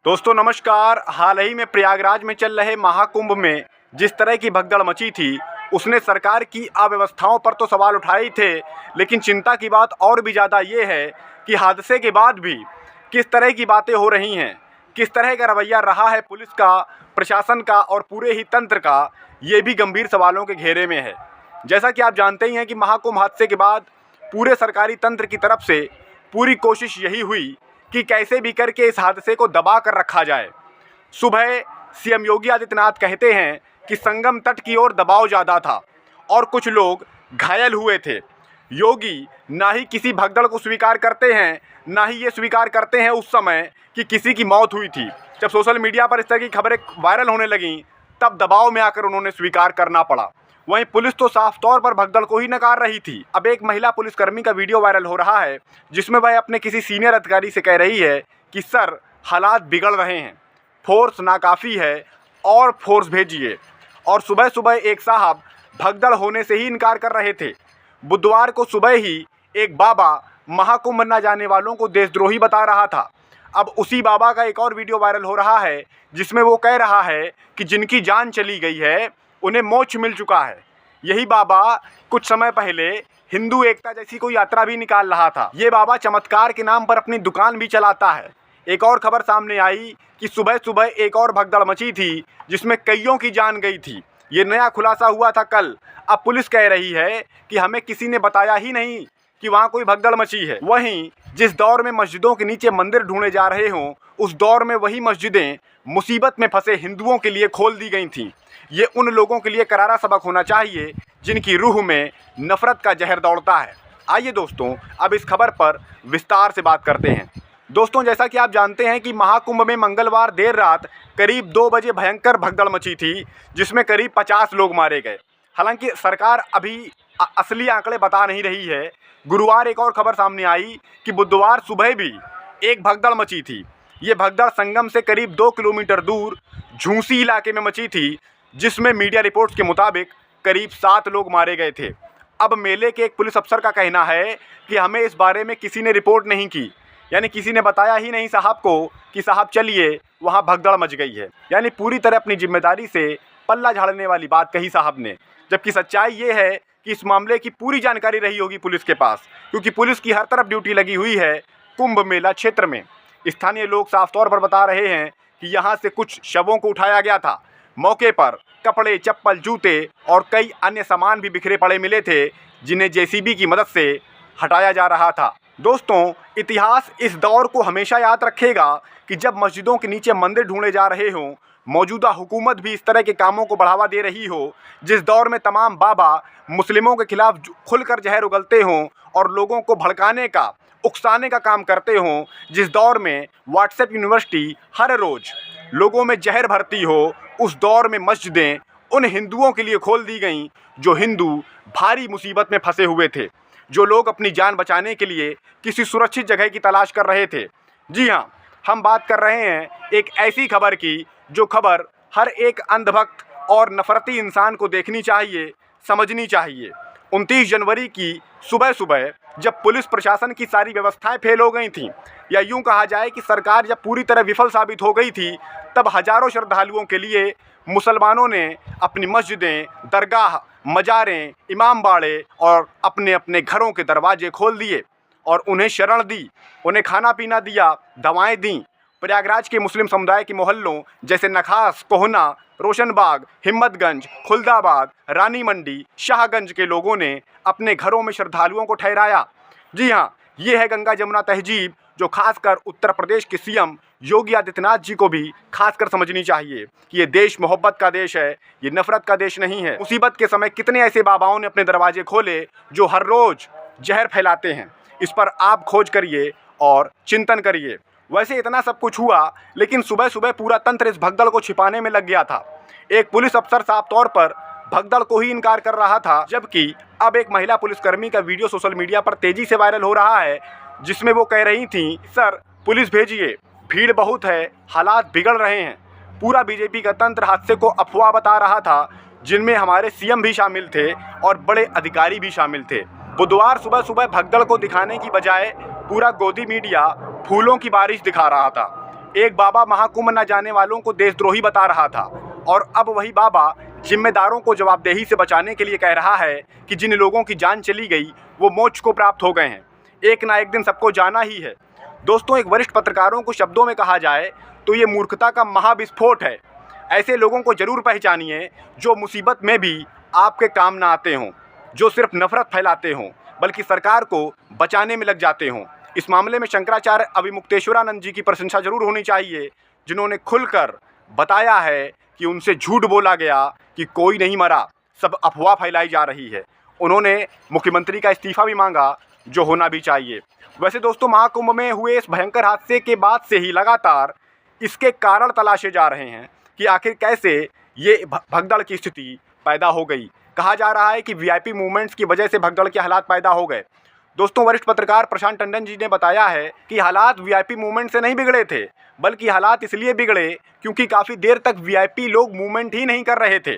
दोस्तों नमस्कार। हाल ही में प्रयागराज में चल रहे महाकुंभ में जिस तरह की भगदड़ मची थी, उसने सरकार की अव्यवस्थाओं पर तो सवाल उठाए ही थे, लेकिन चिंता की बात और भी ज़्यादा ये है कि हादसे के बाद भी किस तरह की बातें हो रही हैं, किस तरह का रवैया रहा है पुलिस का, प्रशासन का और पूरे ही तंत्र का, ये भी गंभीर सवालों के घेरे में है। जैसा कि आप जानते ही हैं कि महाकुंभ हादसे के बाद पूरे सरकारी तंत्र की तरफ से पूरी कोशिश यही हुई कि कैसे भी करके इस हादसे को दबा कर रखा जाए। सुबह सीएम योगी आदित्यनाथ कहते हैं कि संगम तट की ओर दबाव ज़्यादा था और कुछ लोग घायल हुए थे। योगी ना ही किसी भगदड़ को स्वीकार करते हैं, ना ही ये स्वीकार करते हैं उस समय कि किसी की मौत हुई थी। जब सोशल मीडिया पर इस तरह की खबरें वायरल होने लगीं, तब दबाव में आकर उन्होंने स्वीकार करना पड़ा। वहीं पुलिस तो साफ तौर पर भगदड़ को ही नकार रही थी। अब एक महिला पुलिसकर्मी का वीडियो वायरल हो रहा है, जिसमें वह अपने किसी सीनियर अधिकारी से कह रही है कि सर, हालात बिगड़ रहे हैं, फोर्स नाकाफ़ी है और फोर्स भेजिए। और सुबह सुबह एक साहब भगदड़ होने से ही इनकार कर रहे थे। बुधवार को सुबह ही एक बाबा महाकुंभ न जाने वालों को देशद्रोही बता रहा था। अब उसी बाबा का एक और वीडियो वायरल हो रहा है, जिसमें वो कह रहा है कि जिनकी जान चली गई है उन्हें मोक्ष मिल चुका है। यही बाबा कुछ समय पहले हिंदू एकता जैसी कोई यात्रा भी निकाल रहा था। ये बाबा चमत्कार के नाम पर अपनी दुकान भी चलाता है। एक और खबर सामने आई कि सुबह सुबह एक और भगदड़ मची थी, जिसमें कईयों की जान गई थी। ये नया खुलासा हुआ था कल। अब पुलिस कह रही है कि हमें किसी ने बताया ही नहीं कि वहाँ कोई भगदड़ मची है। वहीं जिस दौर में मस्जिदों के नीचे मंदिर ढूंढे जा रहे हों, उस दौर में वही मस्जिदें मुसीबत में फंसे हिंदुओं के लिए खोल दी गई थीं। ये उन लोगों के लिए करारा सबक होना चाहिए जिनकी रूह में नफ़रत का जहर दौड़ता है। आइए दोस्तों, अब इस खबर पर विस्तार से बात करते हैं। दोस्तों, जैसा कि आप जानते हैं कि महाकुंभ में मंगलवार देर रात करीब 2 बजे भयंकर भगदड़ मची थी, जिसमें करीब 50 लोग मारे गए। हालांकि सरकार अभी असली आंकड़े बता नहीं रही है। गुरुवार एक और खबर सामने आई कि बुधवार सुबह भी एक भगदड़ मची थी। ये भगदड़ संगम से करीब 2 किलोमीटर दूर झूंसी इलाके में मची थी, जिसमें मीडिया रिपोर्ट्स के मुताबिक करीब 7 लोग मारे गए थे। अब मेले के एक पुलिस अफसर का कहना है कि हमें इस बारे में किसी ने रिपोर्ट नहीं की, यानी किसी ने बताया ही नहीं साहब को कि साहब चलिए वहाँ भगदड़ मच गई है। यानी पूरी तरह अपनी जिम्मेदारी से पल्ला झाड़ने वाली बात कही साहब ने। जबकि सच्चाई ये है कि इस मामले की पूरी जानकारी रही होगी पुलिस के पास, क्योंकि पुलिस की हर तरफ ड्यूटी लगी हुई है कुंभ मेला क्षेत्र में। स्थानीय लोग साफ तौर पर बता रहे हैं कि यहाँ से कुछ शवों को उठाया गया था। मौके पर कपड़े, चप्पल, जूते और कई अन्य सामान भी बिखरे पड़े मिले थे, जिन्हें जेसीबी की मदद से हटाया जा रहा था। दोस्तों, इतिहास इस दौर को हमेशा याद रखेगा कि जब मस्जिदों के नीचे मंदिर ढूंढे जा रहे हों, मौजूदा हुकूमत भी इस तरह के कामों को बढ़ावा दे रही हो, जिस दौर में तमाम बाबा मुस्लिमों के खिलाफ खुलकर जहर उगलते हों और लोगों को भड़काने का, उकसाने का काम करते हों, जिस दौर में व्हाट्सएप यूनिवर्सिटी हर रोज़ लोगों में जहर भरती हो, उस दौर में मस्जिदें उन हिंदुओं के लिए खोल दी गईं जो हिंदू भारी मुसीबत में फंसे हुए थे, जो लोग अपनी जान बचाने के लिए किसी सुरक्षित जगह की तलाश कर रहे थे। जी हाँ, हम बात कर रहे हैं एक ऐसी खबर की जो खबर हर एक अंधभक्त और नफरती इंसान को देखनी चाहिए, समझनी चाहिए। 29 जनवरी की सुबह सुबह जब पुलिस प्रशासन की सारी व्यवस्थाएं फेल हो गई थीं, या यूं कहा जाए कि सरकार जब पूरी तरह विफल साबित हो गई थी, तब हजारों श्रद्धालुओं के लिए मुसलमानों ने अपनी मस्जिदें, दरगाह, मजारें, इमाम बाड़े और अपने अपने घरों के दरवाजे खोल दिए और उन्हें शरण दी, उन्हें खाना पीना दिया, दवाएं दीं। प्रयागराज के मुस्लिम समुदाय के मोहल्लों जैसे नखास, कोहना, रोशनबाग, हिम्मतगंज, खुलदाबाद, रानी मंडी, शाहगंज के लोगों ने अपने घरों में श्रद्धालुओं को ठहराया। जी हाँ, ये है गंगा जमुना तहजीब, जो खासकर उत्तर प्रदेश के सीएम योगी आदित्यनाथ जी को भी खासकर समझनी चाहिए कि ये देश मोहब्बत का देश है, ये नफरत का देश नहीं है। मुसीबत के समय कितने ऐसे बाबाओं ने अपने दरवाजे खोले जो हर रोज़ जहर फैलाते हैं। इस पर आप खोज करिए और चिंतन करिए। वैसे इतना सब कुछ हुआ, लेकिन सुबह सुबह पूरा तंत्र इस भगदड़ को छिपाने में लग गया था। एक पुलिस अफसर साफ तौर पर भगदड़ को ही इनकार कर रहा था, जबकि अब एक महिला पुलिसकर्मी का वीडियो सोशल मीडिया पर तेजी से वायरल हो रहा है, जिसमें वो कह रही थी, सर पुलिस भेजिए, भीड़ बहुत है, हालात बिगड़ रहे हैं। पूरा बीजेपी का तंत्र हादसे को अफवाह बता रहा था, जिनमें हमारे सीएम भी शामिल थे और बड़े अधिकारी भी शामिल थे। बुधवार सुबह सुबह भगदड़ को दिखाने की बजाय पूरा गोदी मीडिया फूलों की बारिश दिखा रहा था। एक बाबा महाकुंभ न जाने वालों को देशद्रोही बता रहा था और अब वही बाबा जिम्मेदारों को जवाबदेही से बचाने के लिए कह रहा है कि जिन लोगों की जान चली गई वो मोक्ष को प्राप्त हो गए हैं। एक ना एक दिन सबको जाना ही है। दोस्तों, एक वरिष्ठ पत्रकारों को शब्दों में कहा जाए तो ये मूर्खता का महाविस्फोट है। ऐसे लोगों को जरूर पहचानिए जो मुसीबत में भी आपके काम ना आते हों, जो सिर्फ नफरत फैलाते हों बल्कि सरकार को बचाने में लग जाते हों। इस मामले में शंकराचार्य अभिमुक्तेश्वरानंद जी की प्रशंसा जरूर होनी चाहिए, जिन्होंने खुलकर बताया है कि उनसे झूठ बोला गया कि कोई नहीं मरा, सब अफवाह फैलाई जा रही है। उन्होंने मुख्यमंत्री का इस्तीफा भी मांगा, जो होना भी चाहिए। वैसे दोस्तों, महाकुंभ में हुए इस भयंकर हादसे के बाद से ही लगातार इसके कारण तलाशे जा रहे हैं कि आखिर कैसे ये भगदड़ की स्थिति पैदा हो गई। कहा जा रहा है कि वीआईपी मूवमेंट्स की वजह से भगदड़ के हालात पैदा हो गए। दोस्तों, वरिष्ठ पत्रकार प्रशांत टंडन जी ने बताया है कि हालात वीआईपी मूवमेंट से नहीं बिगड़े थे, बल्कि हालात इसलिए बिगड़े क्योंकि काफ़ी देर तक वीआईपी लोग मूवमेंट ही नहीं कर रहे थे।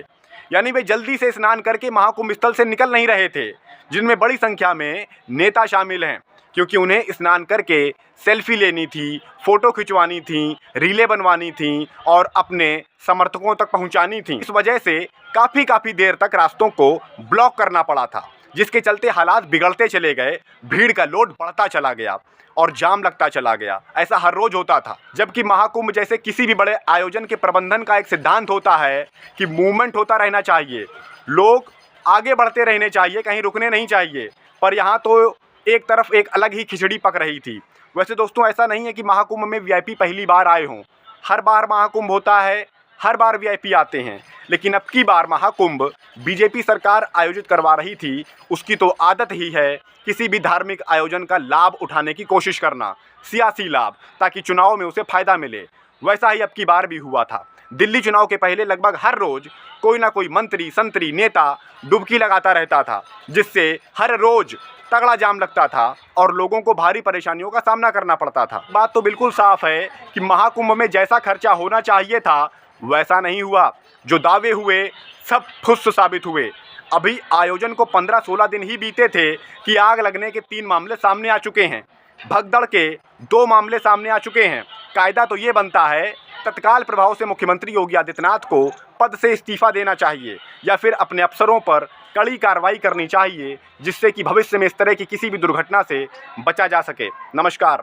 यानी वे जल्दी से स्नान करके महाकुंभ स्थल से निकल नहीं रहे थे, जिनमें बड़ी संख्या में नेता शामिल हैं, क्योंकि उन्हें स्नान करके सेल्फी लेनी थी, फ़ोटो खिंचवानी थी, रीलें बनवानी थी और अपने समर्थकों तक पहुंचानी थी। इस वजह से काफ़ी देर तक रास्तों को ब्लॉक करना पड़ा था, जिसके चलते हालात बिगड़ते चले गए, भीड़ का लोड बढ़ता चला गया और जाम लगता चला गया। ऐसा हर रोज़ होता था। जबकि महाकुंभ जैसे किसी भी बड़े आयोजन के प्रबंधन का एक सिद्धांत होता है कि मूवमेंट होता रहना चाहिए, लोग आगे बढ़ते रहने चाहिए, कहीं रुकने नहीं चाहिए। पर यहाँ तो एक तरफ एक अलग ही खिचड़ी पक रही थी। वैसे दोस्तों, ऐसा नहीं है कि महाकुंभ में वीआईपी पहली बार आए हों। हर बार महाकुंभ होता है, हर बार वीआईपी आते हैं, लेकिन अब की बार महाकुंभ बीजेपी सरकार आयोजित करवा रही थी। उसकी तो आदत ही है किसी भी धार्मिक आयोजन का लाभ उठाने की कोशिश करना, सियासी लाभ, ताकि चुनाव में उसे फ़ायदा मिले। वैसा ही अब की बार भी हुआ था। दिल्ली चुनाव के पहले लगभग हर रोज़ कोई ना कोई मंत्री, संतरी, नेता डुबकी लगाता रहता था, जिससे हर रोज़ तगड़ा जाम लगता था और लोगों को भारी परेशानियों का सामना करना पड़ता था। बात तो बिल्कुल साफ है कि महाकुंभ में जैसा खर्चा होना चाहिए था वैसा नहीं हुआ। जो दावे हुए सब फुस साबित हुए। अभी आयोजन को 15-16 दिन ही बीते थे कि आग लगने के 3 मामले सामने आ चुके हैं, भगदड़ के 2 मामले सामने आ चुके हैं। कायदा तो ये बनता है तत्काल प्रभाव से मुख्यमंत्री योगी आदित्यनाथ को पद से इस्तीफा देना चाहिए या फिर अपने अफसरों पर कड़ी कार्रवाई करनी चाहिए, जिससे कि भविष्य में इस तरह की किसी भी दुर्घटना से बचा जा सके। नमस्कार।